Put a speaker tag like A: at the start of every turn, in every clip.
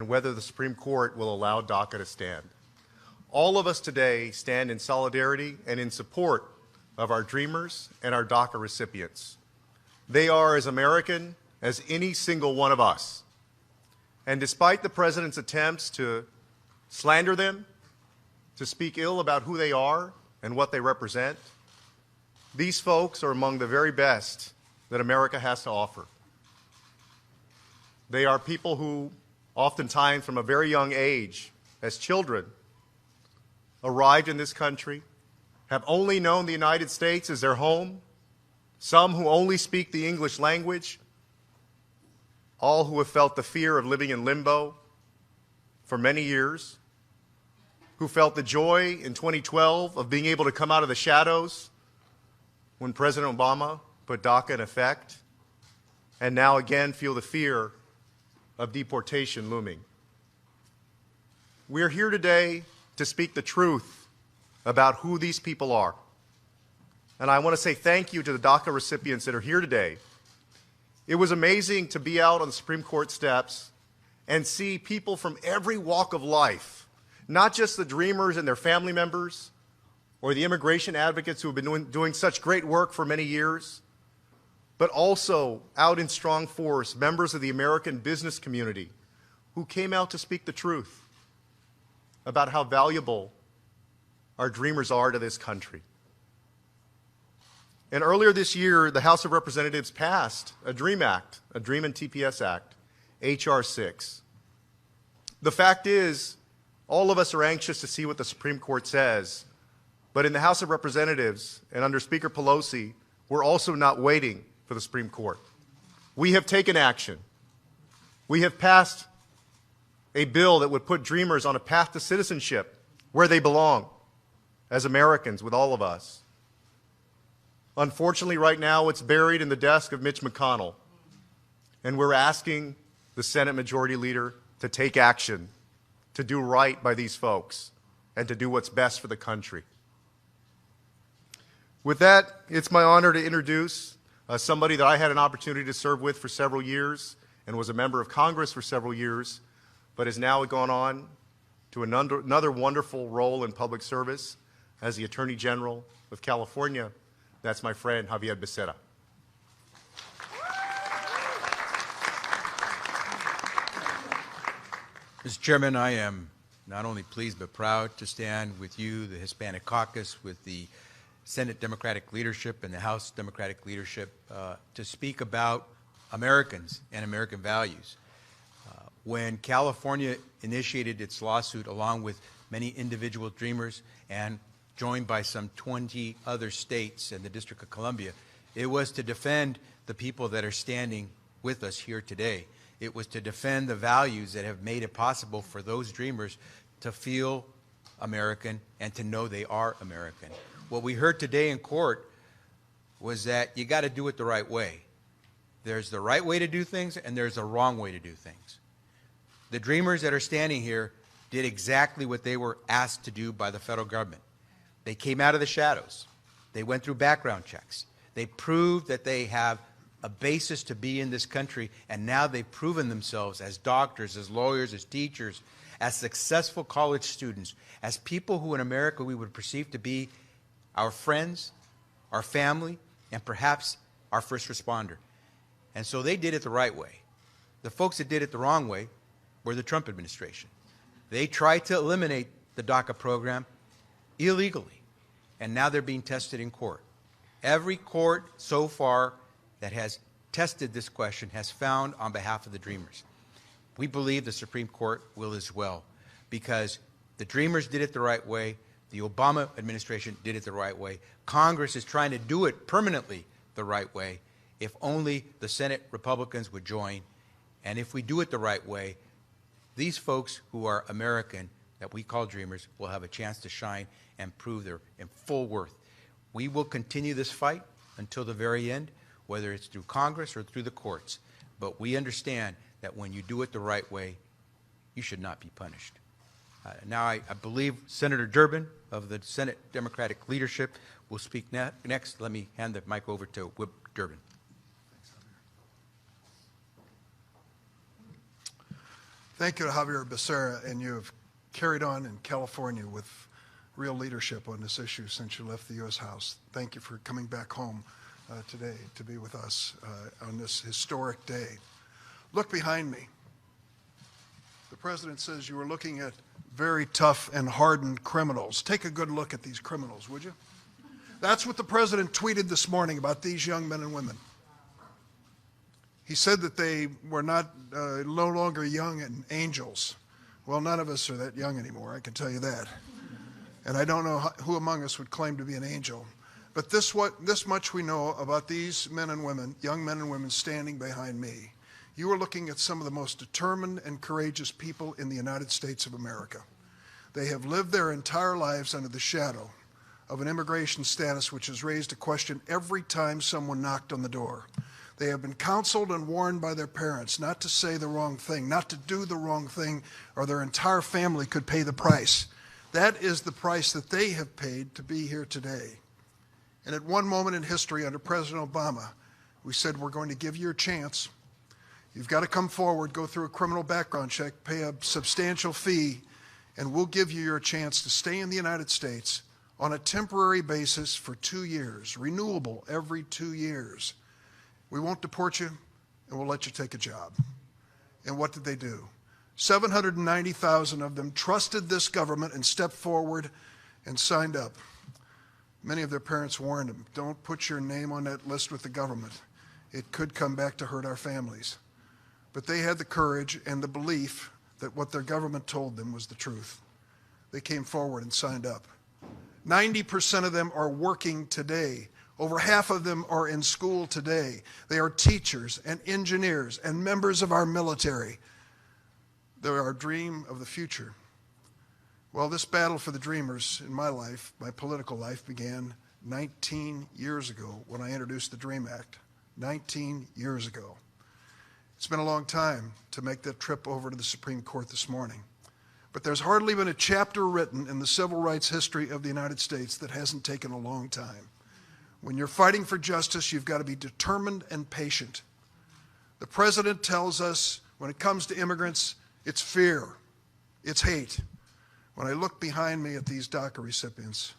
A: whether the Supreme Court will allow DACA to stand. All of us today stand in solidarity and in support of our dreamers and our DACA recipients. They are as American as any single one of us. And despite the President's attempts to slander them, to speak ill about who they are and what they represent, these folks are among the very best that America has to offer. They are people who, oftentimes from a very young age, as children, arrived in this country, have only known the United States as their home, some who only speak the English language, all who have felt the fear of living in limbo for many years, who felt the joy in 2012 of being able to come out of the shadows when President Obama put DACA in effect, and now again feel the fear of deportation looming. We are here today to speak the truth about who these people are. And I want to say thank you to the DACA recipients that are here today. It was amazing to be out on the Supreme Court steps and see people from every walk of life, not just the dreamers and their family members, or the immigration advocates who have been doing such great work for many years, but also out in strong force, members of the American business community who came out to speak the truth about how valuable our dreamers are to this country. And earlier this year, the House of Representatives passed a DREAM Act, a DREAM and TPS Act, H.R. 6. The fact is, all of us are anxious to see what the Supreme Court says, but in the House of Representatives and under Speaker Pelosi, we're also not waiting for the Supreme Court. We have taken action. We have passed a bill that would put dreamers on a path to citizenship where they belong as Americans with all of us. Unfortunately, right now, it's buried in the desk of Mitch McConnell, and we're asking the Senate Majority Leader to take action, to do right by these folks, and to do what's best for the country. With that, it's my honor to introduce somebody that I had an opportunity to serve with for several years and was a member of Congress for several years, but has now gone on to another wonderful role in public service as the Attorney General of California. That's my friend, Javier Becerra.
B: Mr. Chairman, I am not only pleased but proud to stand with you, the Hispanic Caucus, with the Senate Democratic leadership and the House Democratic leadership to speak about Americans and American values. When California initiated its lawsuit along with many individual dreamers and joined by some 20 other states and the District of Columbia, it was to defend the people that are standing with us here today. It was to defend the values that have made it possible for those dreamers to feel American and to know they are American. What we heard today in court was that you got to do it the right way. There's the right way to do things and there's a wrong way to do things. The dreamers that are standing here did exactly what they were asked to do by the federal government. They came out of the shadows. They went through background checks. They proved that they have a basis to be in this country, and now they've proven themselves as doctors, as lawyers, as teachers, as successful college students, as people who in America we would perceive to be our friends, our family, and perhaps our first responder. And so they did it the right way. The folks that did it the wrong way were the Trump administration. They tried to eliminate the DACA program illegally, and now they're being tested in court. Every court so far that has tested this question has found on behalf of the dreamers. We believe the Supreme Court will as well, because the dreamers did it the right way, the Obama administration did it the right way, Congress is trying to do it permanently the right way, if only the Senate Republicans would join, and if we do it the right way, these folks who are American, that we call dreamers, will have a chance to shine and prove their in full worth. We will continue this fight until the very end, whether it's through Congress or through the courts. But we understand that when you do it the right way, you should not be punished. Now I believe Senator Durbin of the Senate Democratic leadership will speak next. Let me hand the mic over to Whip Durbin.
C: Thank you to Javier Becerra, and you have carried on in California with real leadership on this issue since you left the U.S. House. Thank you for coming back home today to be with us on this historic day. Look behind me. The president says you were looking at very tough and hardened criminals. Take a good look at these criminals, would you? That's what the president tweeted this morning about these young men and women. He said that they were no longer young and angels. Well, none of us are that young anymore, I can tell you that. And I don't know who among us would claim to be an angel. But this much we know about these men and women, young men and women standing behind me. You are looking at some of the most determined and courageous people in the United States of America. They have lived their entire lives under the shadow of an immigration status which has raised a question every time someone knocked on the door. They have been counseled and warned by their parents not to say the wrong thing, not to do the wrong thing, or their entire family could pay the price. That is the price that they have paid to be here today. And at one moment in history under President Obama, we said, we're going to give you a chance. You've got to come forward, go through a criminal background check, pay a substantial fee, and we'll give you your chance to stay in the United States on a temporary basis for 2 years, renewable every 2 years. We won't deport you, and we'll let you take a job. And what did they do? 790,000 of them trusted this government and stepped forward and signed up. Many of their parents warned them, don't put your name on that list with the government. It could come back to hurt our families. But they had the courage and the belief that what their government told them was the truth. They came forward and signed up. 90% of them are working today. Over half of them are in school today. They are teachers and engineers and members of our military. They're our dream of the future. Well, this battle for the dreamers in my life, my political life, began 19 years ago when I introduced the DREAM Act. 19 years ago. It's been a long time to make that trip over to the Supreme Court this morning. But there's hardly been a chapter written in the civil rights history of the United States that hasn't taken a long time. When you're fighting for justice, you've got to be determined and patient. The president tells us when it comes to immigrants, it's fear, it's hate. When I look behind me at these DACA recipients,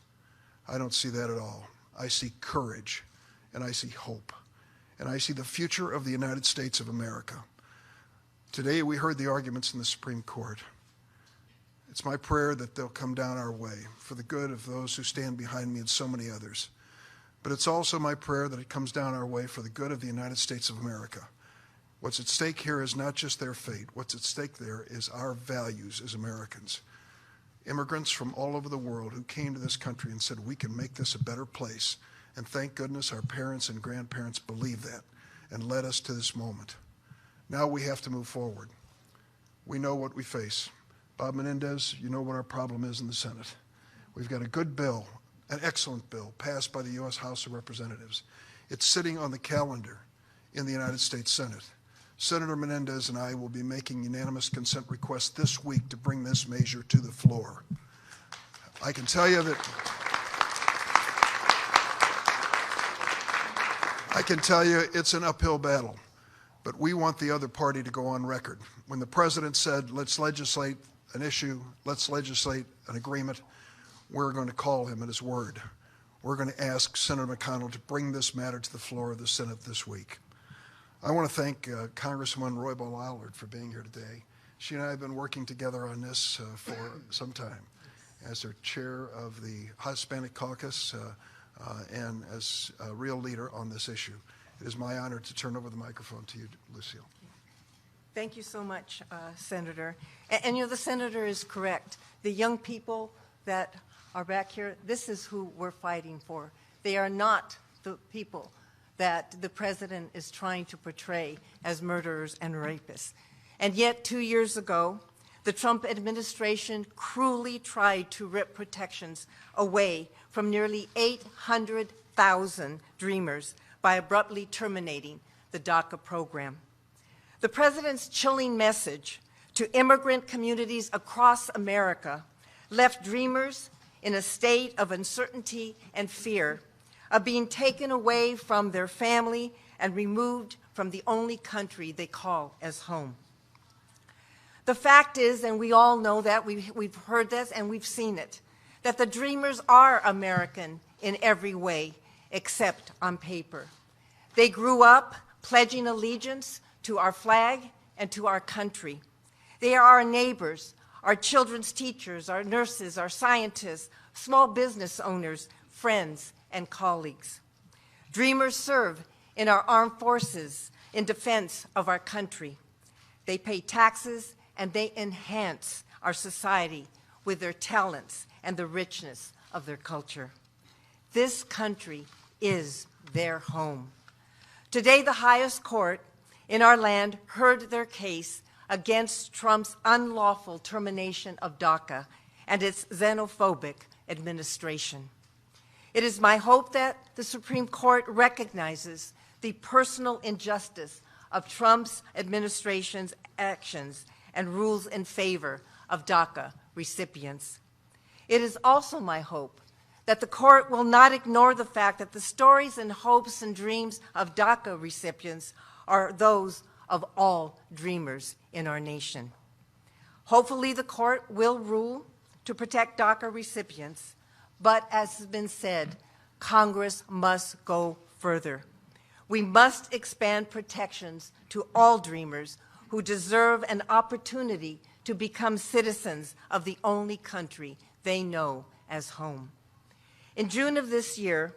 C: I don't see that at all. I see courage, and I see hope, and I see the future of the United States of America. Today we heard the arguments in the Supreme Court. It's my prayer that they'll come down our way for the good of those who stand behind me and so many others. But it's also my prayer that it comes down our way for the good of the United States of America. What's at stake here is not just their fate. What's at stake there is our values as Americans. Immigrants from all over the world who came to this country and said, we can make this a better place. And thank goodness our parents and grandparents believed that and led us to this moment. Now we have to move forward. We know what we face. Bob Menendez, you know what our problem is in the Senate. We've got a good bill, an excellent bill, passed by the U.S. House of Representatives. It's sitting on the calendar in the United States Senate. Senator Menendez and I will be making unanimous consent requests this week to bring this measure to the floor. I can tell you it's an uphill battle, but we want the other party to go on record. When the president said, let's legislate an issue, let's legislate an agreement, we're going to call him at his word. We're going to ask Senator McConnell to bring this matter to the floor of the Senate this week. I want to thank Congresswoman Roybal Allard for being here today. She and I have been working together on this for some time as her chair of the Hispanic Caucus and as a real leader on this issue. It is my honor to turn over the microphone to you, Lucille.
D: Thank you so much, Senator. And you know, the Senator is correct. The young people that are back here, this is who we're fighting for. They are not the people that the president is trying to portray as murderers and rapists. And yet, 2 years ago, the Trump administration cruelly tried to rip protections away from nearly 800,000 dreamers by abruptly terminating the DACA program. The president's chilling message to immigrant communities across America left dreamers in a state of uncertainty and fear of being taken away from their family and removed from the only country they call as home. The fact is, and we all know that, we've heard this and we've seen it, that the Dreamers are American in every way except on paper. They grew up pledging allegiance to our flag and to our country. They are our neighbors, our children's teachers, our nurses, our scientists, small business owners, friends, and colleagues. Dreamers serve in our armed forces in defense of our country. They pay taxes and they enhance our society with their talents and the richness of their culture. This country is their home. Today, the highest court in our land heard their case against Trump's unlawful termination of DACA and its xenophobic administration. It is my hope that the Supreme Court recognizes the personal injustice of Trump's administration's actions and rules in favor of DACA recipients. It is also my hope that the court will not ignore the fact that the stories and hopes and dreams of DACA recipients are those of all dreamers in our nation. Hopefully, the court will rule to protect DACA recipients, but as has been said, Congress must go further. We must expand protections to all dreamers who deserve an opportunity to become citizens of the only country they know as home. In June of this year,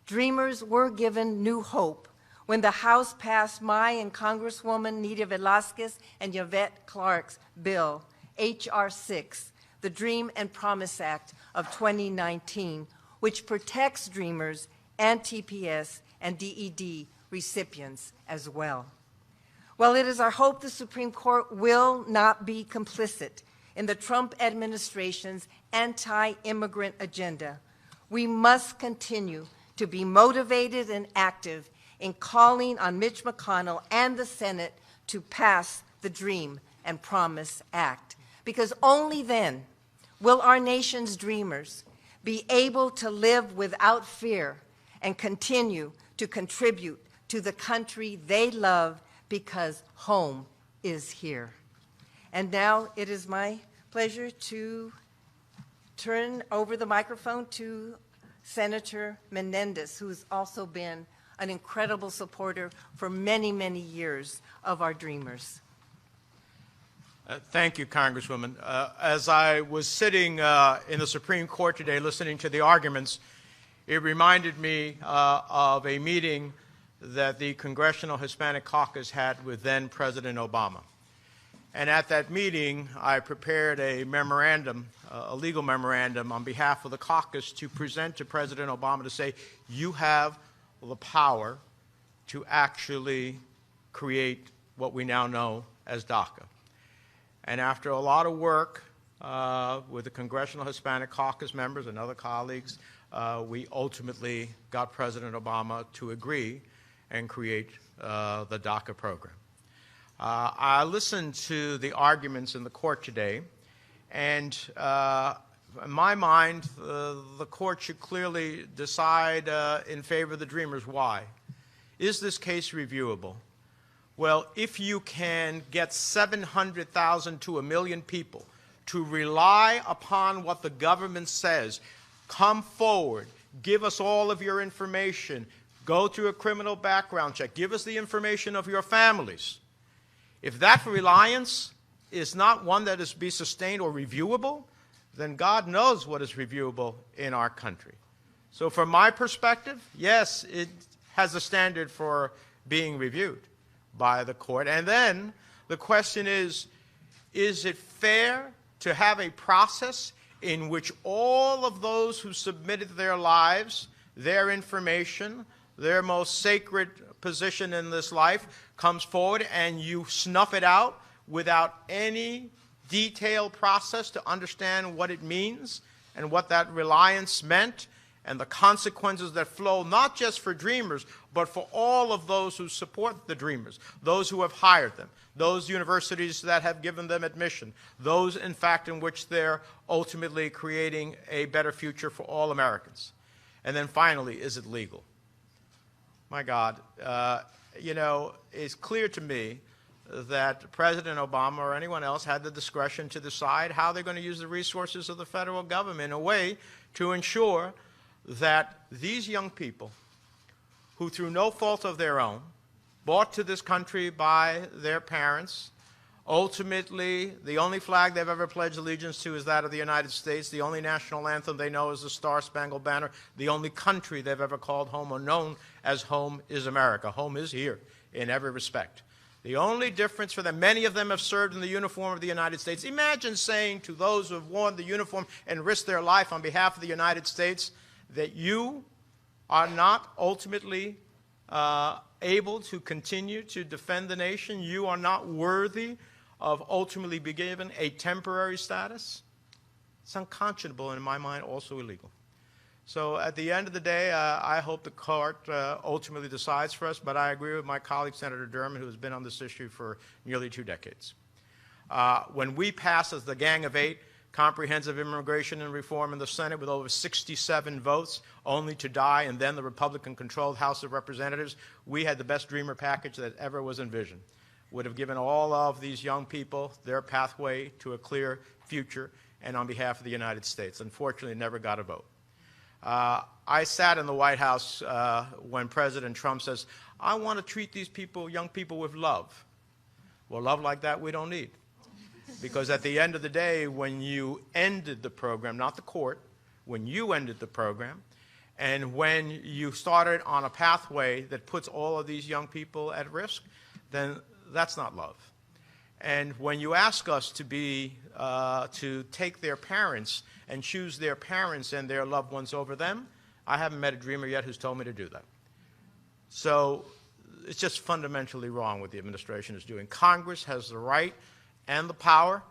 D: dreamers were given new hope when the House passed my and Congresswoman Nydia Velázquez and Yvette Clarke's bill, H.R. 6, the Dream and Promise Act of 2019, which protects dreamers and TPS and DED recipients as well. Well, it is our hope the Supreme Court will not be complicit in the Trump administration's anti-immigrant agenda. We must continue to be motivated and active in calling on Mitch McConnell and the Senate to pass the Dream and Promise Act, because only then will our nation's dreamers be able to live without fear and continue to contribute to the country they love, because home is here. And now it is my pleasure to turn over the microphone to Senator Menendez, who's also been an incredible supporter for many, many years of our dreamers.
B: Thank you, Congresswoman. As I was sitting in the Supreme Court today listening to the arguments, it reminded me of a meeting that the Congressional Hispanic Caucus had with then President Obama. And at that meeting, I prepared a memorandum, a legal memorandum on behalf of the caucus to present to President Obama to say, you have the power to actually create what we now know as DACA. And after a lot of work with the Congressional Hispanic Caucus members and other colleagues, we ultimately got President Obama to agree and create the DACA program. I listened to the arguments in the court today, and in my mind, the court should clearly decide in favor of the dreamers. Why? Is this case reviewable? Well, if you can get 700,000 to 1 million people to rely upon what the government says, come forward, give us all of your information, go through a criminal background check, give us the information of your families. If that reliance is not one that is to be sustained or reviewable, then God knows what is reviewable in our country. So from my perspective, yes, it has a standard for being reviewed by the court. And then the question is it fair to have a process in which all of those who submitted their lives, their information, their most sacred position in this life comes forward and you snuff it out without any detailed process to understand what it means and what that reliance meant and the consequences that flow not just for dreamers, but for all of those who support the dreamers, those who have hired them, those universities that have given them admission, those, in fact, in which they're ultimately creating a better future for all Americans. And then finally, is it legal? My God, you know, it's clear to me
E: that President Obama or anyone else had the discretion to decide how they're going to use the resources of the federal government in a way to ensure that these young people, who through no fault of their own, brought to this country by their parents, ultimately the only flag they've ever pledged allegiance to is that of the United States. The only national anthem they know is the Star-Spangled Banner. The only country they've ever called home or known as home is America. Home is here in every respect. The only difference for them, many of them have served in the uniform of the United States. Imagine saying to those who have worn the uniform and risked their life on behalf of the United States that you are not ultimately able to continue to defend the nation. You are not worthy of ultimately being given a temporary status. It's unconscionable and, in my mind, also illegal. So at the end of the day, I hope the court ultimately decides for us, but I agree with my colleague, Senator Durbin, who has been on this issue for nearly 2 decades. When we passed as the Gang of Eight comprehensive immigration and reform in the Senate with over 67 votes, only to die, and then the Republican-controlled House of Representatives, we had the best dreamer package that ever was envisioned. Would have given all of these young people their pathway to a clear future and on behalf of the United States. Unfortunately, never got a vote. I sat in the White House when President Trump says, I want to treat these people, young people, with love. Well, love like that we don't need. Because at the end of the day, when you ended the program, not the court, when you ended the program, and when you started on a pathway that puts all of these young people at risk, then that's not love. And when you ask us to take their parents and choose their parents and their loved ones over them, I haven't met a dreamer yet who's told me to do that. So it's just fundamentally wrong what the administration is doing. Congress has the right and the power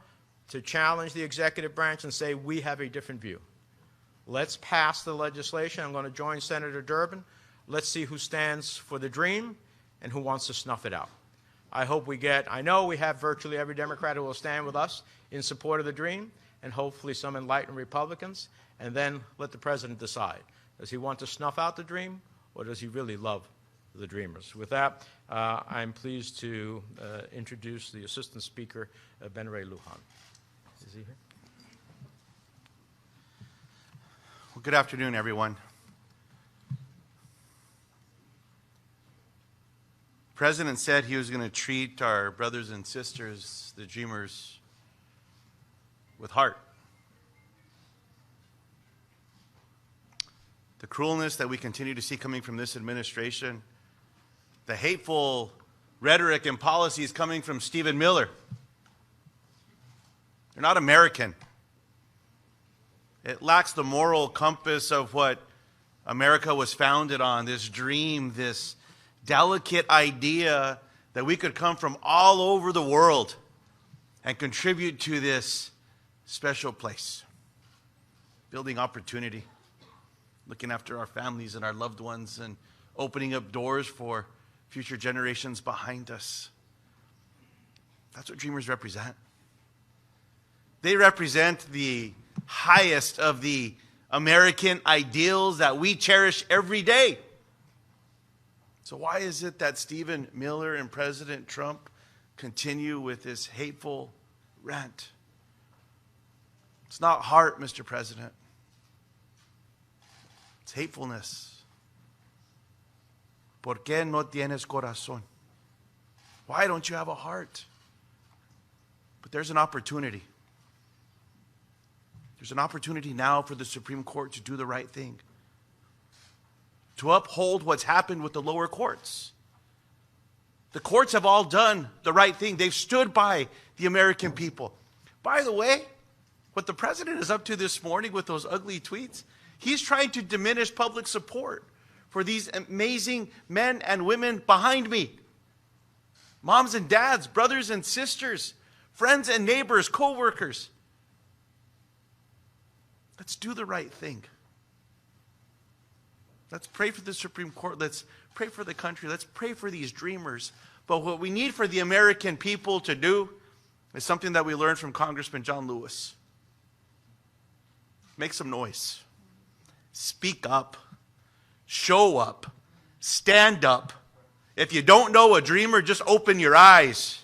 E: to challenge the executive branch and say, we have a different view. Let's pass the legislation. I'm going to join Senator Durbin. Let's see who stands for the dream and who wants to snuff it out. I know we have virtually every Democrat who will stand with us in support of the dream, and hopefully some enlightened Republicans, and then let the president decide. Does he want to snuff out the dream, or does he really love the dreamers? With that, I'm pleased to introduce the Assistant Speaker, Ben Ray Lujan. Is he here?
F: Well, good afternoon, everyone. The President said he was going to treat our brothers and sisters, the dreamers, with heart. The cruelness that we continue to see coming from this administration, the hateful rhetoric and policies coming from Stephen Miller. They're not American. It lacks the moral compass of what America was founded on, this dream, this delicate idea that we could come from all over the world and contribute to this special place. Building opportunity, looking after our families and our loved ones, and opening up doors for future generations behind us. That's what dreamers represent. They represent the highest of the American ideals that we cherish every day. So why is it that Stephen Miller and President Trump continue with this hateful rant? It's not heart, Mr. President. It's hatefulness. ¿Por qué no tienes corazón? Why don't you have a heart? But there's an opportunity. There's an opportunity now for the Supreme Court to do the right thing, to uphold what's happened with the lower courts. The courts have all done the right thing. They've stood by the American people. By the way, what the president is up to this morning with those ugly tweets, he's trying to diminish public support for these amazing men and women behind me. Moms and dads, brothers and sisters, friends and neighbors, co-workers. Let's do the right thing. Let's pray for the Supreme Court. Let's pray for the country. Let's pray for these dreamers. But what we need for the American people to do is something that we learned from Congressman John Lewis. Make some noise. Speak up. Show up. Stand up. If you don't know a dreamer, just open your eyes.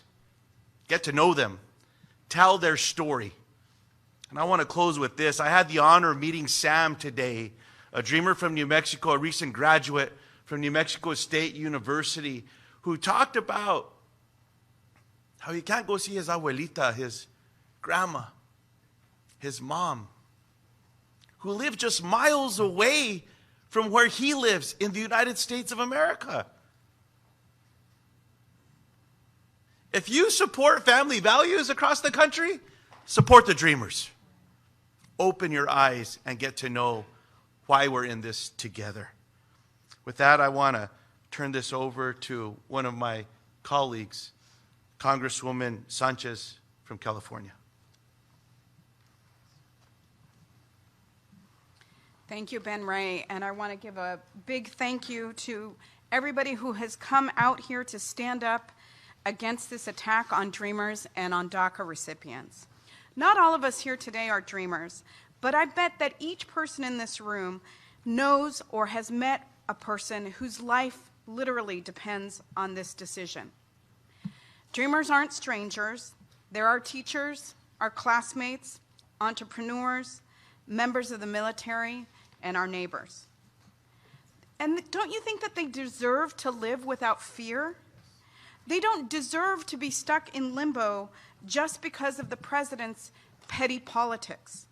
F: get to know them, tell their story. And I want to close with this. I had the honor of meeting Sam today, a dreamer from New Mexico, a recent graduate from New Mexico State University, who talked about how he can't go see his abuelita, his grandma, his mom, who live just miles away from where he lives in the United States of America. If you support family values across the country, support the dreamers. Open your eyes and get to know why we're in this together. With that, I want to turn this over to one of my colleagues, Congresswoman Sanchez from California.
G: Thank you, Ben Ray, and I want to give a big thank you to everybody who has come out here to stand up against this attack on dreamers and on DACA recipients. Not all of us here today are dreamers, but I bet that each person in this room knows or has met a person whose life literally depends on this decision. Dreamers aren't strangers. They're our teachers, our classmates, entrepreneurs, members of the military, and our neighbors. And don't you think that they deserve to live without fear? They don't deserve to be stuck in limbo just because of the president's petty politics.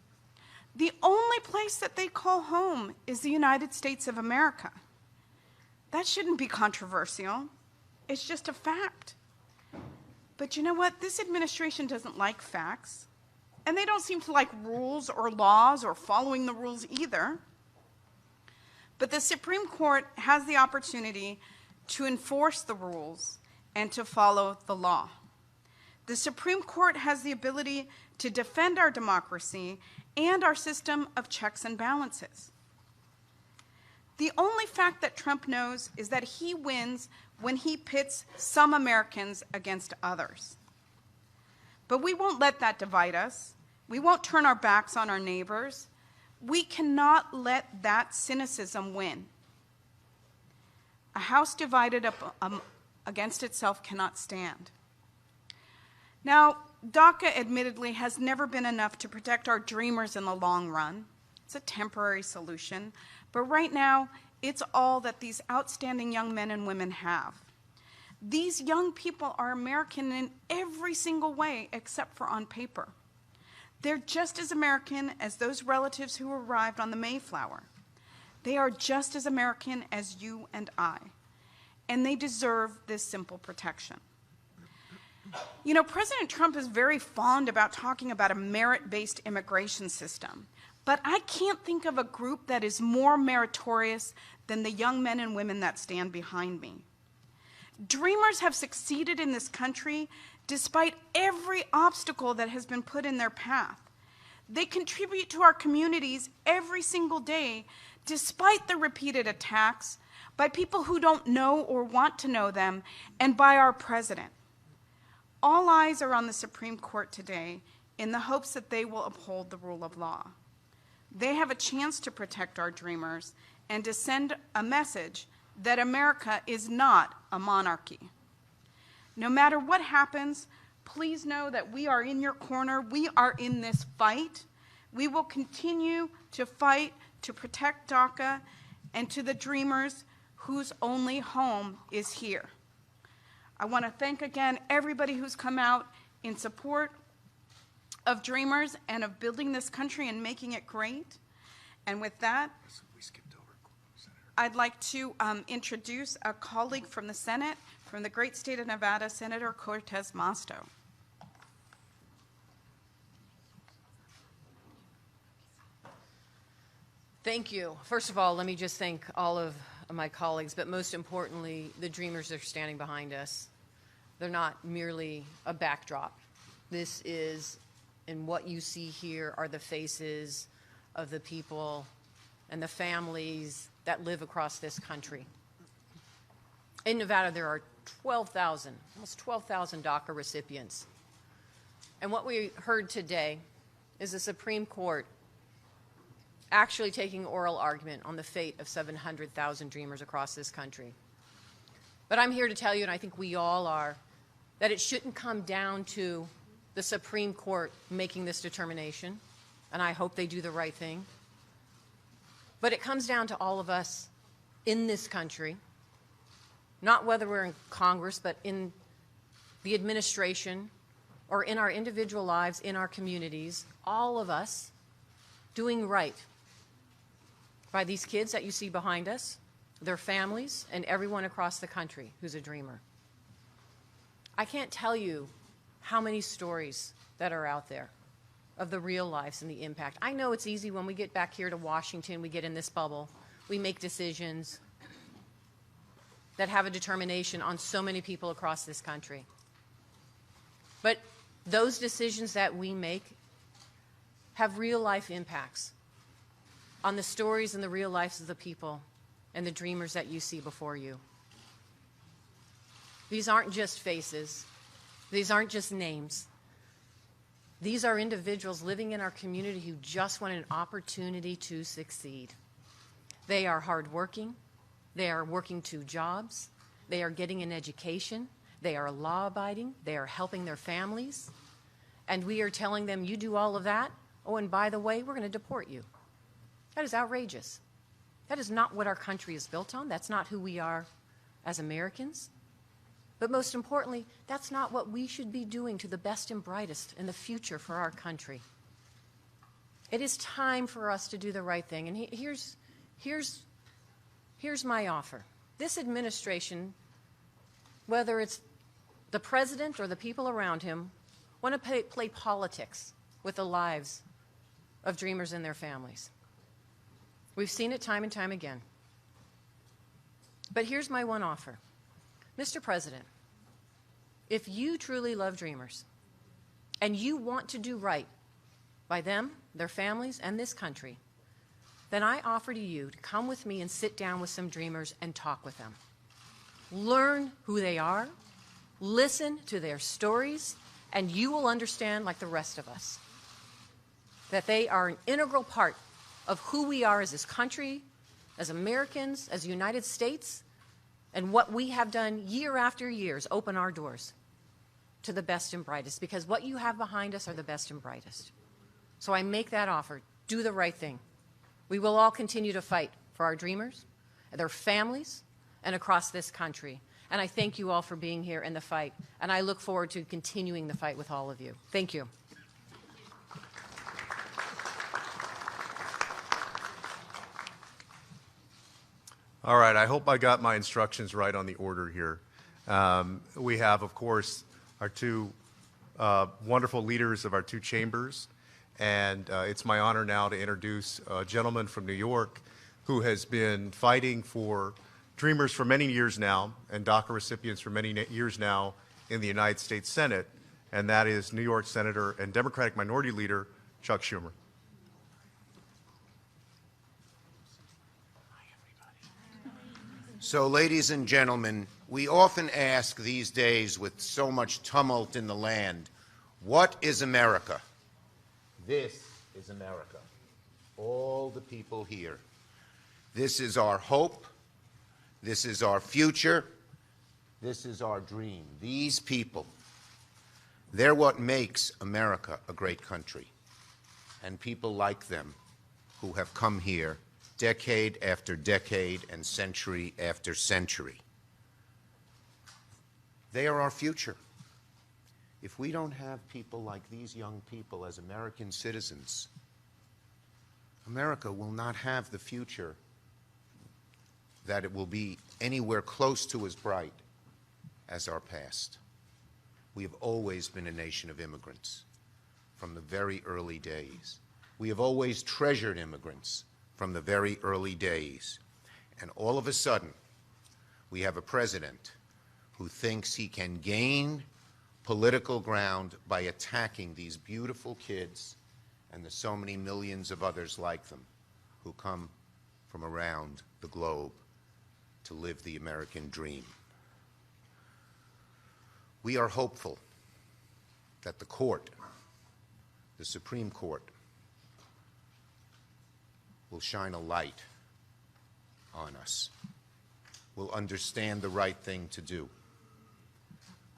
G: The only place that they call home is the United States of America. That shouldn't be controversial. It's just a fact. But you know what? This administration doesn't like facts. And they don't seem to like rules or laws or following the rules either. But the Supreme Court has the opportunity to enforce the rules and to follow the law. The Supreme Court has the ability to defend our democracy and our system of checks and balances. The only fact that Trump knows is that he wins when he pits some Americans against others. But we won't let that divide us. We won't turn our backs on our neighbors. We cannot let that cynicism win. A house divided up against itself cannot stand. Now, DACA admittedly has never been enough to protect our dreamers in the long run. It's a temporary solution, but right now, it's all that these outstanding young men and women have. These young people are American in every single way except for on paper. They're just as American as those relatives who arrived on the Mayflower. They are just as American as you and I, and they deserve this simple protection. You know, President Trump is very fond about talking about a merit-based immigration system, but I can't think of a group that is more meritorious than the young men and women that stand behind me. Dreamers have succeeded in this country despite every obstacle that has been put in their path. They contribute to our communities every single day, despite the repeated attacks by people who don't know or want to know them, and by our president. All eyes are on the Supreme Court today in the hopes that they will uphold the rule of law. They have a chance to protect our dreamers and to send a message that America is not a monarchy. No matter what happens, please know that we are in your corner. We are in this fight. We will continue to fight to protect DACA and to the dreamers whose only home is here. I want to thank again everybody who's come out in support of dreamers and of building this country and making it great. And with that, I'd like to introduce a colleague from the Senate, from the great state of Nevada, Senator Cortez Masto.
H: Thank you. First of all, let me just thank all of my colleagues, but most importantly, the dreamers that are standing behind us. They're not merely a backdrop. This is, and what you see here are the faces of the people and the families that live across this country. In Nevada, there are 12,000, almost 12,000 DACA recipients. And what we heard today is the Supreme Court actually taking oral argument on the fate of 700,000 dreamers across this country. But I'm here to tell you, and I think we all are, that it shouldn't come down to the Supreme Court making this determination, and I hope they do the right thing. But it comes down to all of us in this country, not whether we're in Congress, but in the administration or in our individual lives, in our communities, all of us doing right by these kids that you see behind us, their families, and everyone across the country who's a dreamer. I can't tell you how many stories that are out there of the real lives and the impact. I know it's easy when we get back here to Washington, we get in this bubble, we make decisions that have a determination on so many people across this country. But those decisions that we make have real life impacts on the stories and the real lives of the people and the dreamers that you see before you. These aren't just faces. These aren't just names. These are individuals living in our community who just want an opportunity to succeed. They are hardworking. They are working 2 jobs. They are getting an education. They are law-abiding. They are helping their families. And we are telling them, you do all of that? Oh, and by the way, we're going to deport you. That is outrageous. That is not what our country is built on. That's not who we are as Americans. But most importantly, that's not what we should be doing to the best and brightest in the future for our country. It is time for us to do the right thing. And here's my offer. This administration, whether it's the president or the people around him, want to play politics with the lives of dreamers and their families. We've seen it time and time again. But here's my one offer. Mr. President, if you truly love dreamers and you want to do right by them, their families, and this country, then I offer to you to come with me and sit down with some dreamers and talk with them. Learn who they are, listen to their stories, and you will understand, like the rest of us, that they are an integral part of who we are as this country, as Americans, as the United States, and what we have done year after year is open our doors to the best and brightest, because what you have behind us are the best and brightest. So I make that offer. Do the right thing. We will all continue to fight for our dreamers, their families, and across this country. And I thank you all for being here in the fight, and I look forward to continuing the fight with all of you. Thank you.
A: All right, I hope I got my instructions right on the order here. We have, of course, our 2 wonderful leaders of our 2 chambers, and it's my honor now to introduce a gentleman from New York who has been fighting for dreamers for many years now and DACA recipients for many years now in the United States Senate, and that is New York Senator and Democratic Minority Leader Chuck Schumer.
I: So, ladies and gentlemen, we often ask these days, with so much tumult in the land, what is America? This is America. All the people here. This is our hope. This is our future. This is our dream. These people, they're what makes America a great country. And people like them who have come here decade after decade and century after century. They are our future. If we don't have people like these young people as American citizens, America will not have the future that it will be anywhere close to as bright as our past. We have always been a nation of immigrants from the very early days. We have always treasured immigrants from the very early days. And all of a sudden, we have a president who thinks he can gain political ground by attacking these beautiful kids and the so many millions of others like them who come from around the globe to live the American dream. We are hopeful that the court, the Supreme Court, will shine a light on us, will understand the right thing to do.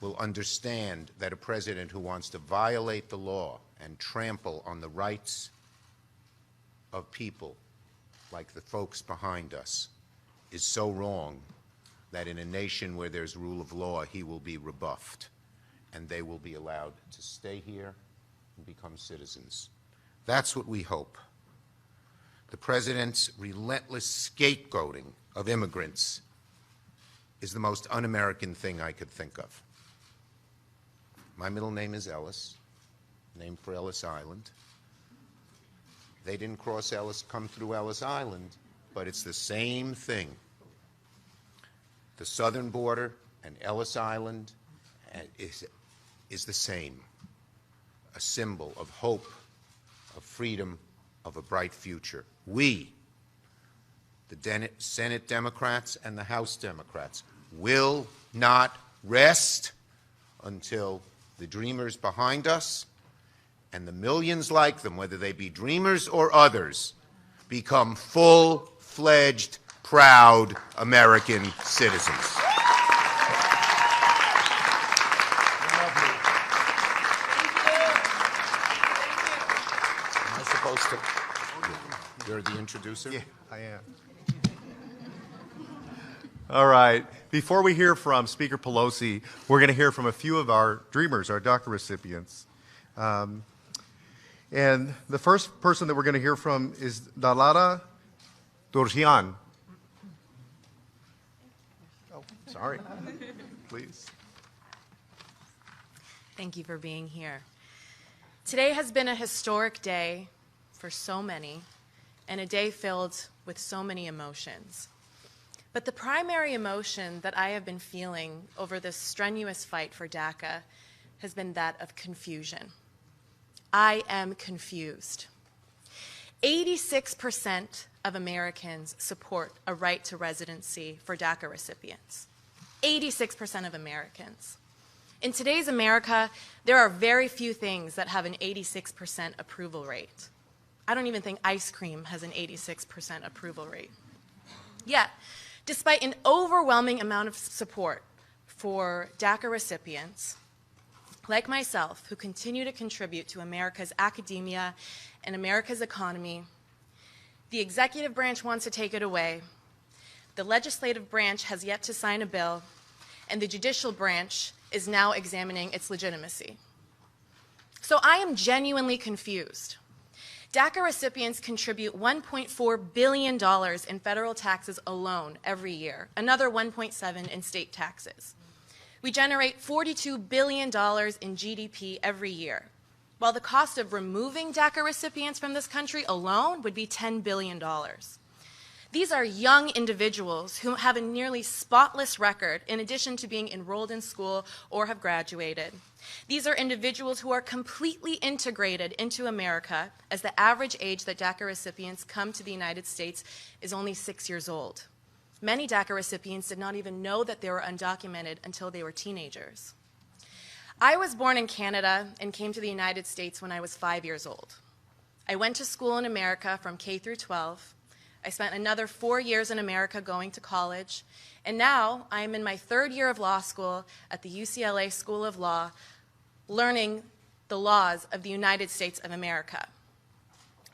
I: will understand that a president who wants to violate the law and trample on the rights of people like the folks behind us is so wrong that in a nation where there's rule of law, he will be rebuffed, and they will be allowed to stay here and become citizens. That's what we hope. The president's relentless scapegoating of immigrants is the most un-American thing I could think of. My middle name is Ellis, named for Ellis Island. They didn't come through Ellis Island, but it's the same thing. The southern border and Ellis Island is the same, a symbol of hope, of freedom, of a bright future. We, the Senate Democrats and the House Democrats, will not rest until the dreamers behind us and the millions like them, whether they be dreamers or others, become full-fledged, proud American citizens. Am I supposed to? You're the introducer?
A: Yeah, I am. All right. Before we hear from Speaker Pelosi, we're going to hear from a few of our dreamers, our DACA recipients. And the first person that we're going to hear from is Dalara Dorjian. Oh, sorry. Please.
J: Thank you for being here. Today has been a historic day for so many, and a day filled with so many emotions. But the primary emotion that I have been feeling over this strenuous fight for DACA has been that of confusion. I am confused. 86% of Americans support a right to residency for DACA recipients. 86% of Americans. In today's America, there are very few things that have an 86% approval rate. I don't even think ice cream has an 86% approval rate. Yet, despite an overwhelming amount of support for DACA recipients, like myself, who continue to contribute to America's academia and America's economy, the executive branch wants to take it away, the legislative branch has yet to sign a bill, and the judicial branch is now examining its legitimacy. So I am genuinely confused. DACA recipients contribute $1.4 billion in federal taxes alone every year, another $1.7 in state taxes. We generate $42 billion in GDP every year, while the cost of removing DACA recipients from this country alone would be $10 billion. These are young individuals who have a nearly spotless record in addition to being enrolled in school or have graduated. These are individuals who are completely integrated into America, as the average age that DACA recipients come to the United States is only 6 years old. Many DACA recipients did not even know that they were undocumented until they were teenagers. I was born in Canada and came to the United States when I was 5 years old. I went to school in America from K through 12. I spent another 4 years in America going to college, and now I am in my third year of law school at the UCLA School of Law, learning the laws of the United States of America.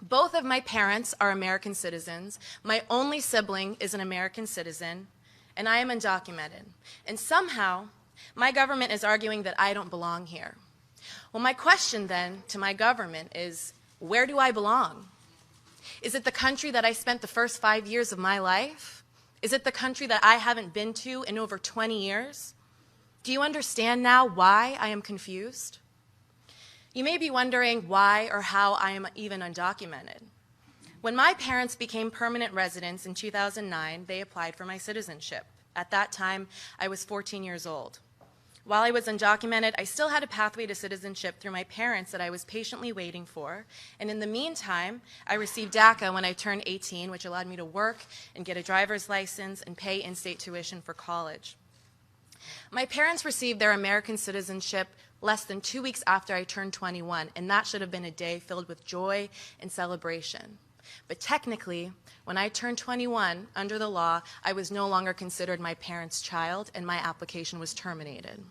J: Both of my parents are American citizens. My only sibling is an American citizen, and I am undocumented. And somehow, my government is arguing that I don't belong here. Well, my question then to my government is, where do I belong? Is it the country that I spent the first 5 years of my life? Is it the country that I haven't been to in over 20 years? Do you understand now why I am confused? You may be wondering why or how I am even undocumented. When my parents became permanent residents in 2009, they applied for my citizenship. At that time, I was 14 years old. While I was undocumented, I still had a pathway to citizenship through my parents that I was patiently waiting for. And in the meantime, I received DACA when I turned 18, which allowed me to work and get a driver's license and pay in-state tuition for college. My parents received their American citizenship less than 2 weeks after I turned 21, and that should have been a day filled with joy and celebration. But technically, when I turned 21, under the law, I was no longer considered my parents' child, and my application was terminated.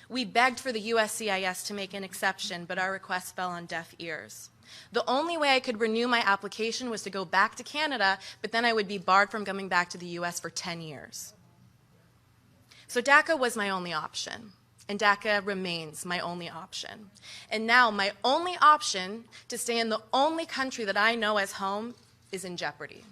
J: We begged for the USCIS to make an exception, but our request fell on deaf ears. The only way I could renew my application was to go back to Canada, but then I would be barred from coming back to the US for 10 years. So DACA was my only option, and DACA remains my only option. And now my only option to stay in the only country that I know as home is in jeopardy.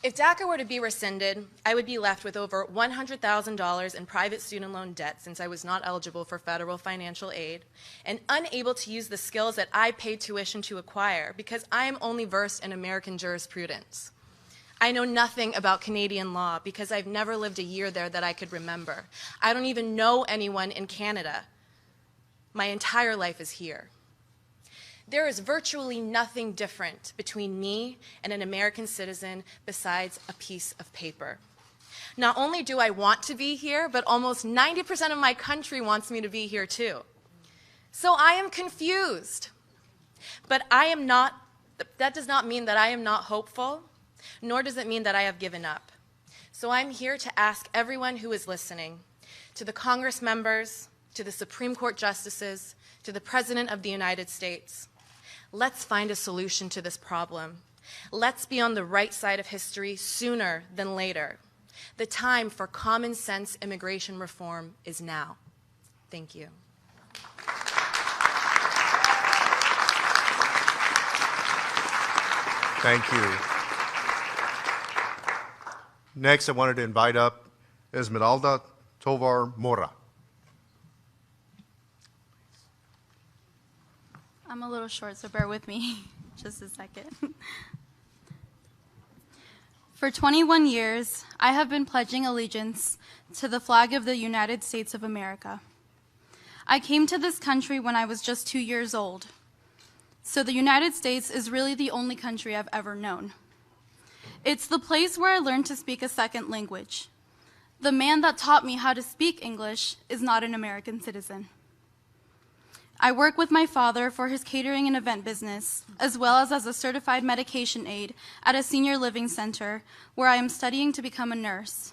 J: If DACA were to be rescinded, I would be left with over $100,000 in private student loan debt since I was not eligible for federal financial aid, and unable to use the skills that I paid tuition to acquire because I am only versed in American jurisprudence. I know nothing about Canadian law because I've never lived a year there that I could remember. I don't even know anyone in Canada. My entire life is here. There is virtually nothing different between me and an American citizen besides a piece of paper. Not only do I want to be here, but almost 90% of my country wants me to be here too. So I am confused. But that does not mean that I am not hopeful, nor does it mean that I have given up. So I'm here to ask everyone who is listening, to the Congress members, to the Supreme Court justices, to the President of the United States, let's find a solution to this problem. Let's be on the right side of history sooner than later. The time for common sense immigration reform is now. Thank you.
A: Thank you. Next, I wanted to invite up Esmeralda Tovar Mora.
K: I'm a little short, so bear with me just a second. For 21 years, I have been pledging allegiance to the flag of the United States of America. I came to this country when I was just 2 years old, so the United States is really the only country I've ever known. It's the place where I learned to speak a second language. The man that taught me how to speak English is not an American citizen. I work with my father for his catering and event business, as well as a certified medication aide at a senior living center where I am studying to become a nurse.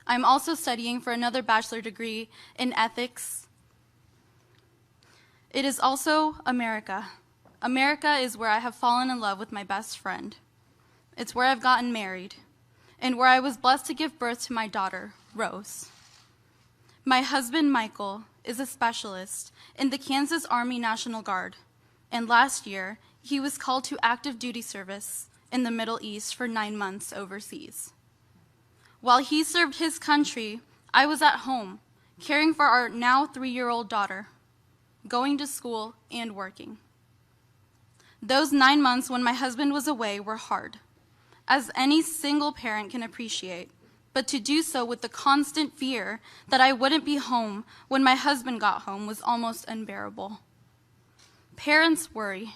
K: I'm also studying for another bachelor degree in ethics. It is also America. America is where I have fallen in love with my best friend. It's where I've gotten married, and where I was blessed to give birth to my daughter, Rose. My husband, Michael, is a specialist in the Kansas Army National Guard, and last year, he was called to active duty service in the Middle East for 9 months overseas. While he served his country, I was at home, caring for our now 3-year-old daughter, going to school and working. Those 9 months when my husband was away were hard, as any single parent can appreciate, but to do so with the constant fear that I wouldn't be home when my husband got home was almost unbearable. Parents worry.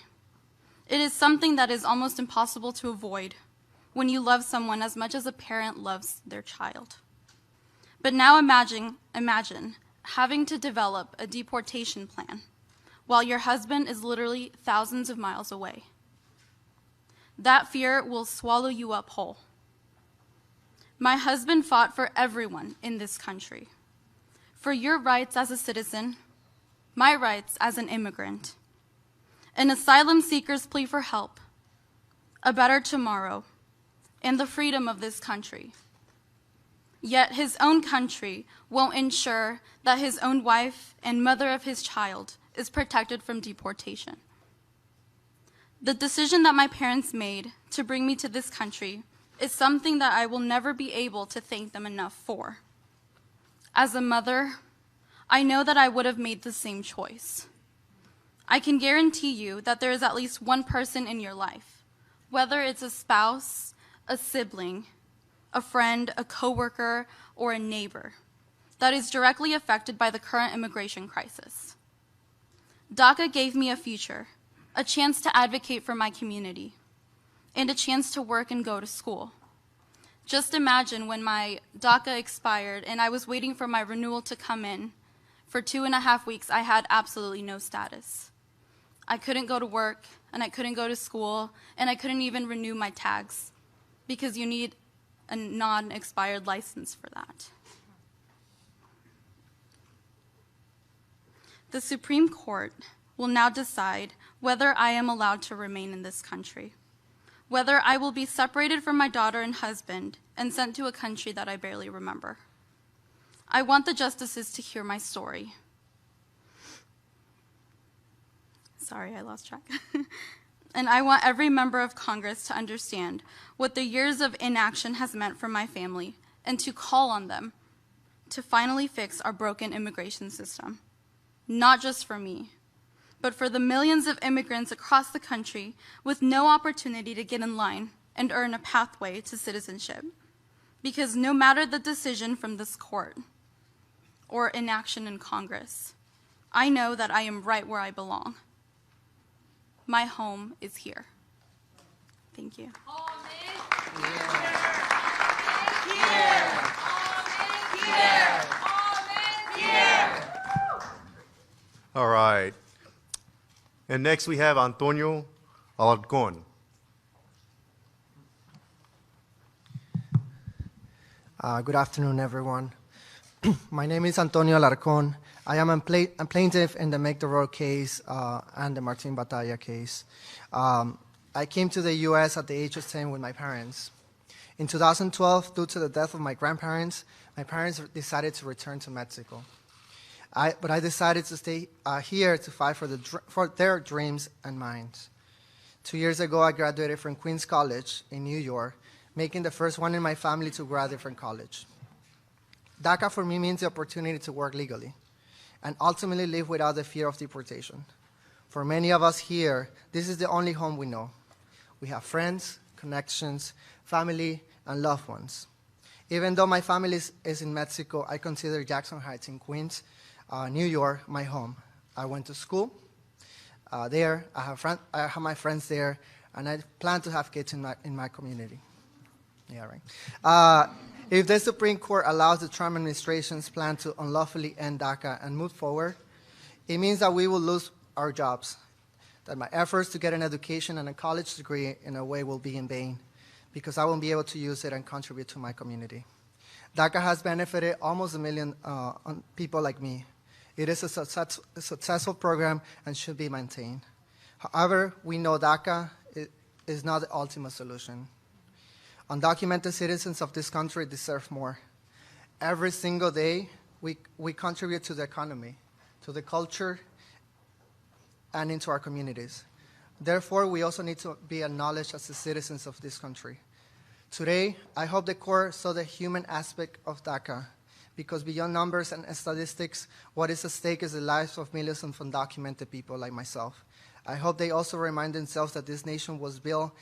K: It is something that is almost impossible to avoid when you love someone as much as a parent loves their child. But now imagine having to develop a deportation plan while your husband is literally thousands of miles away. That fear will swallow you up whole. My husband fought for everyone in this country, for your rights as a citizen, my rights as an immigrant, an asylum seeker's plea for help, a better tomorrow, and the freedom of this country. Yet his own country won't ensure that his own wife and mother of his child is protected from deportation. The decision that my parents made to bring me to this country is something that I will never be able to thank them enough for. As a mother, I know that I would have made the same choice. I can guarantee you that there is at least one person in your life, whether it's a spouse, a sibling, a friend, a coworker, or a neighbor, that is directly affected by the current immigration crisis. DACA gave me a future, a chance to advocate for my community, and a chance to work and go to school. Just imagine when my DACA expired and I was waiting for my renewal to come in. For 2.5 weeks, I had absolutely no status. I couldn't go to work, and I couldn't go to school, and I couldn't even renew my tags because you need a non-expired license for that. The Supreme Court will now decide whether I am allowed to remain in this country, whether I will be separated from my daughter and husband and sent to a country that I barely remember. I want the justices to hear my story. Sorry, I lost track. And I want every member of Congress to understand what the years of inaction has meant for my family and to call on them to finally fix our broken immigration system, not just for me, but for the millions of immigrants across the country with no opportunity to get in line and earn a pathway to citizenship. Because no matter the decision from this court or inaction in Congress, I know that I am right where I belong. My home is here. Thank you.
A: All right. And next we have Antonio Alarcón.
L: Good afternoon, everyone. My name is Antonio Alarcón. I am a plaintiff in the Make the Road case and the Martin Batalla case. I came to the U.S. at the age of 10 with my parents. In 2012, due to the death of my grandparents, my parents decided to return to Mexico. But I decided to stay here to fight for their dreams and mine. 2 years ago, I graduated from Queens College in New York, making the first one in my family to graduate from college. DACA for me means the opportunity to work legally and ultimately live without the fear of deportation. For many of us here, this is the only home we know. We have friends, connections, family, and loved ones. Even though my family is in Mexico, I consider Jackson Heights in Queens, New York, my home. I went to school there. I have my friends there, and I plan to have kids in my community. Yeah, right. If the Supreme Court allows the Trump administration's plan to unlawfully end DACA and move forward, it means that we will lose our jobs, that my efforts to get an education and a college degree in a way will be in vain, because I won't be able to use it and contribute to my community. DACA has benefited almost 1 million people like me. It is a successful program and should be maintained. However, we know DACA is not the ultimate solution. Undocumented citizens of this country deserve more. Every single day, we contribute to the economy, to the culture, and into our communities. Therefore, we also need to be acknowledged as the citizens of this country. Today, I hope the court saw the human aspect of DACA, because beyond numbers and statistics, what is at stake is the lives of millions of undocumented people like myself. I hope they also remind themselves that this nation was built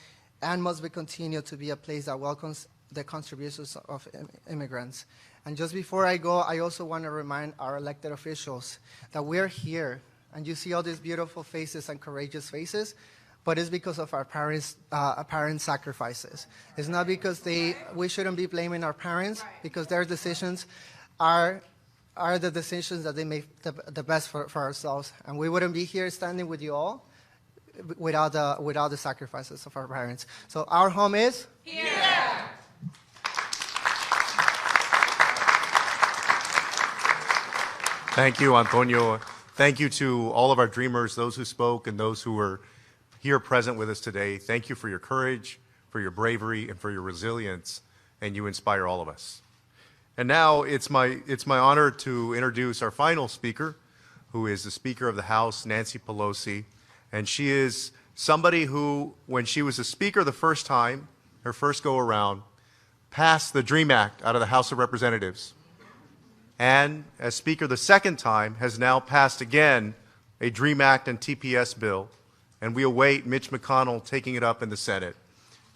L: and must be continued to be a place that welcomes the contributions of immigrants. And just before I go, I also want to remind our elected officials that we're here, and you see all these beautiful faces and courageous faces, but it's because of our parents' sacrifices. It's not because we shouldn't be blaming our parents, because their decisions are the decisions that they make the best for ourselves. And we wouldn't be here standing with you all without the sacrifices of our parents. So our home is here.
A: Thank you, Antonio. Thank you to all of our dreamers, those who spoke and those who were here present with us today. Thank you for your courage, for your bravery, and for your resilience, and you inspire all of us. And now it's my honor to introduce our final speaker, who is the Speaker of the House, Nancy Pelosi. And she is somebody who, when she was a speaker the first time, her first go around, passed the DREAM Act out of the House of Representatives. And as speaker the second time, has now passed again a DREAM Act and TPS bill. And we await Mitch McConnell taking it up in the Senate.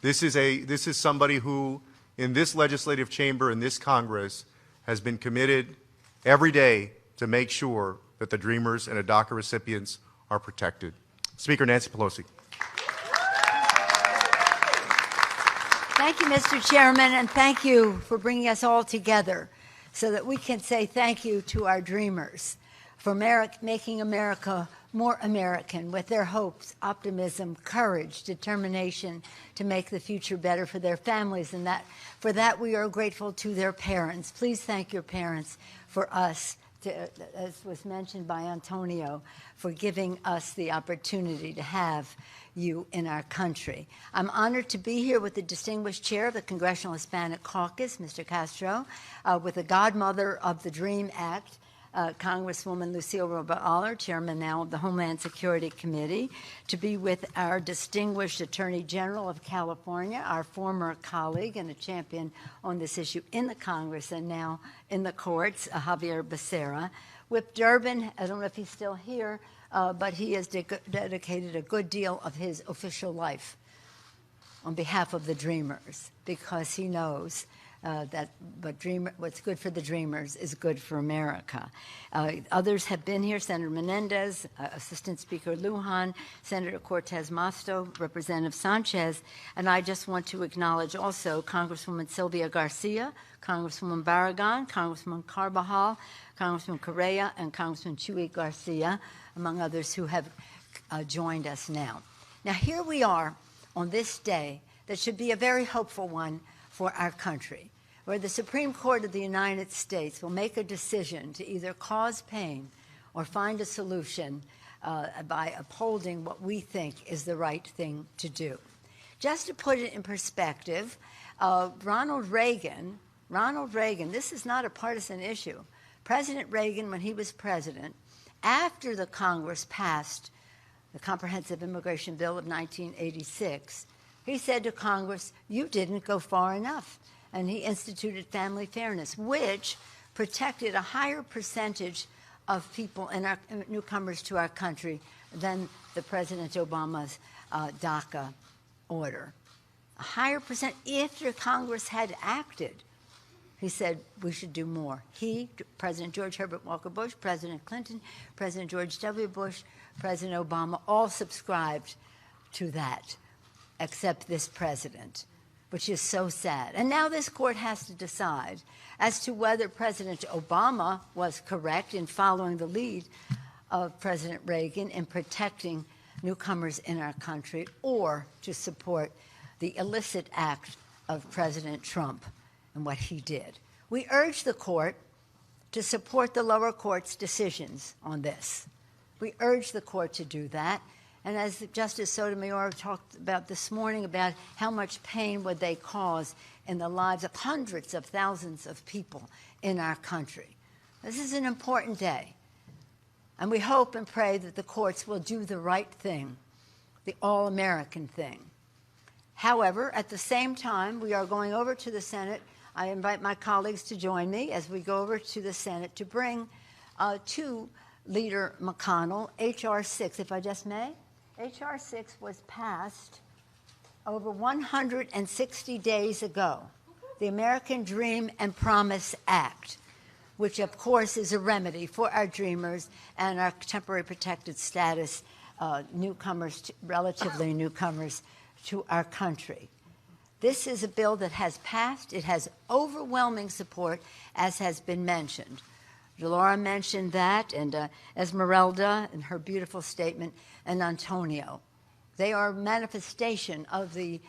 A: This is somebody who, in this legislative chamber, in this Congress, has been committed every day to make sure that the Dreamers and DACA recipients are protected. Speaker Nancy Pelosi.
M: Thank you, Mr. Chairman, and thank you for bringing us all together so that we can say thank you to our dreamers for making America more American with their hopes, optimism, courage, determination to make the future better for their families. And for that we are grateful to their parents. Please thank your parents for us as was mentioned by Antonio, for giving us the opportunity to have you in our country. I'm honored to be here with the distinguished chair of the Congressional Hispanic Caucus, Mr. Castro, with the godmother of the DREAM Act, Congresswoman Lucille Rober-Aller, chairman now of the Homeland Security Committee, to be with our distinguished Attorney General of California, our former colleague and a champion on this issue in the Congress and now in the courts, Javier Becerra. Whip Durbin, I don't know if he's still here, but he has dedicated a good deal of his official life on behalf of the Dreamers, because he knows that what's good for the Dreamers is good for America. Others have been here: Senator Menendez, Assistant Speaker Lujan, Senator Cortez Masto, Representative Sanchez, and I just want to acknowledge also Congresswoman Sylvia Garcia, Congresswoman Barragan, Congressman Carbajal, Congressman Correa, and Congressman Chuy Garcia, among others who have joined us now. Now here we are on this day that should be a very hopeful one for our country, where the Supreme Court of the United States will make a decision to either cause pain or find a solution by upholding what we think is the right thing to do. Just to put it in perspective, Ronald Reagan, this is not a partisan issue. President Reagan, when he was president, after the Congress passed the Comprehensive Immigration Bill of 1986, he said to Congress, "You didn't go far enough." And he instituted family fairness, which protected a higher percentage of people in our newcomers to our country than the President Obama's DACA order. A higher percent after Congress had acted. He said we should do more. He, President George Herbert Walker Bush, President Clinton, President George W. Bush, President Obama, all subscribed to that, except this president, which is so sad. And now this court has to decide as to whether President Obama was correct in following the lead of President Reagan in protecting newcomers in our country, or to support the illicit act of President Trump and what he did. We urge the court to support the lower court's decisions on this. We urge the court to do that. And as Justice Sotomayor talked about this morning, about how much pain would they cause in the lives of hundreds of thousands of people in our country. This is an important day. And we hope and pray that the courts will do the right thing, the all-American thing. However, at the same time, we are going over to the Senate. I invite my colleagues to join me as we go over to the Senate to bring to Leader McConnell H.R. 6, if I just may. H.R. 6 was passed over 160 days ago, the American Dream and Promise Act, which of course is a remedy for our dreamers and our temporary protected status newcomers, relatively newcomers to our country. This is a bill that has passed. It has overwhelming support, as has been mentioned. Delora mentioned that, and Esmeralda in her beautiful statement, and Antonio. They are a manifestation of the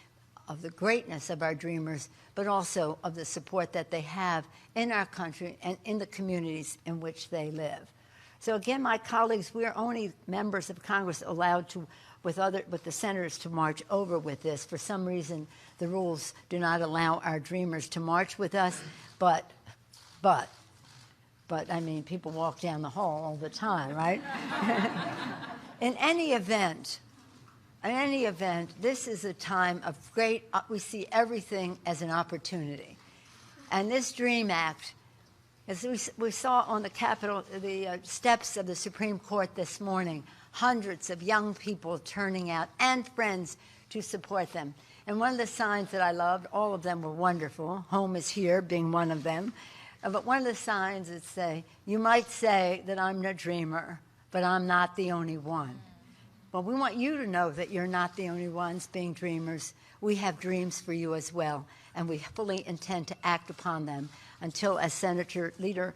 M: greatness of our dreamers, but also of the support that they have in our country and in the communities in which they live. So again, my colleagues, we are only members of Congress allowed to, with the senators, to march over with this. For some reason, the rules do not allow our dreamers to march with us, but I mean, people walk down the hall all the time, right? In any event, this is a time of great, we see everything as an opportunity. And this DREAM Act, as we saw on the Capitol, the steps of the Supreme Court this morning, hundreds of young people turning out and friends to support them. And one of the signs that I loved, all of them were wonderful, Home is Here being one of them, but one of the signs that say, you might say that I'm a dreamer, but I'm not the only one. But we want you to know that you're not the only ones being dreamers. We have dreams for you as well, and we fully intend to act upon them until, as Senator Leader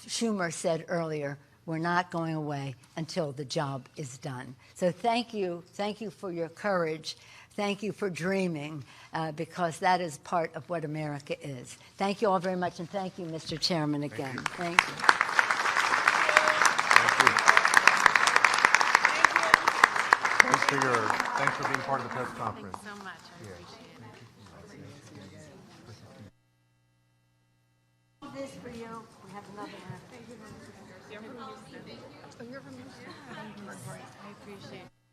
M: Schumer said earlier, we're not going away until the job is done. So thank you for your courage. Thank you for dreaming, because that is part of what America is. Thank you all very much, and thank you, Mr. Chairman, again. Thank you.
A: Thanks for being part of the press conference.
J: Thanks so much. I appreciate it.
M: This for you. We have another one.
J: You're from Houston. Oh, you're from Houston. Thank you. I appreciate it.